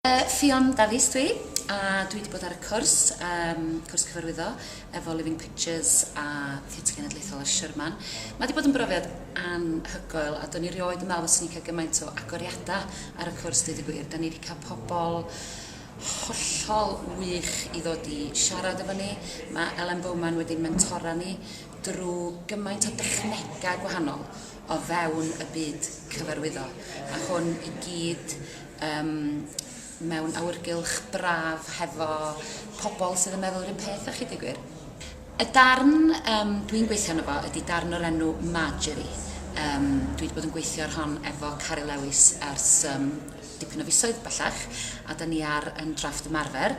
Ffion Dafis a dwi wedi bod ar y cwrs cyfarwyddo efo Living Pictures a Theatr Genedlaethol y Sherman. Mae wedi bod yn brofiad anhygoel a do'n i rioed yn meddwl fyswn ni'n cael gymaint o agoriadau ar y cwrs, dweud y gwir. Da ni wedi cael pobl hollol wych i ddod i siarad efo ni. Mae Elen Bowman wedi'n mentora ni drwy gymaint o dechnegau gwahanol o fewn y byd cyfarwyddo. A hwn i gyd mewn awyrgylch braf hefo pobl sydd yn meddwl yr un peth a chi digwyr. Y darn dwi'n gweithio arno fo ydy darn o'r enw Medi. Dwi wedi bod yn gweithio ar hon efo Cari Lewis ers dipyn o fisoedd bellach, a da ni ar yn drafft ymarfer.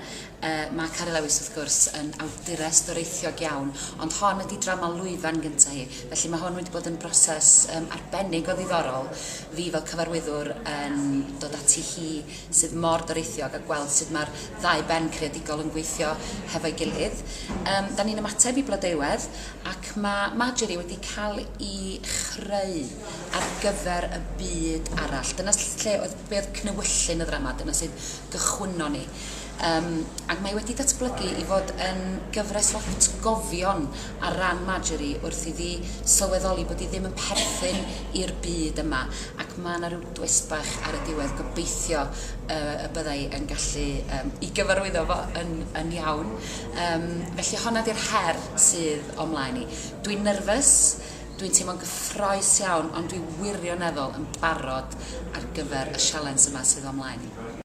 Mae Cari Lewis wrth gwrs yn awdures doreithiog iawn, ond hon ydy drama lwyfan gyntaf hi. Felly mae hon wedi bod yn broses arbennig o ddiddorol. Fi fel cyfarwyddwr yn dod ati hi sydd mor doreithiog a gweld sut mae'r ddau ben creadigol yn gweithio hefo'i gilydd. Da ni'n ymateb i blodeuwedd ac mae Medi wedi cael ei chreu ar gyfer y byd arall. Dyna lle oedd beth cnewyllun y ddrama, dyna sydd gychwyno ni. Ac mae wedi datblygu i fod yn gyfres o atgofion ar ran Medi wrth iddi sylweddoli bod hi ddim yn perthyn i'r byd yma, ac mae yna rhyw dwys bach ar y diwedd gobeithio y byddai yn gallu i gyfarwyddo fo yn iawn. Felly honna di'r her sydd o'mlaen i. Dwi'n nerfus, dwi'n teimlo'n gyffroes iawn, ond dwi wirioneddol yn barod ar gyfer y sialens yma sydd o'mlaen i.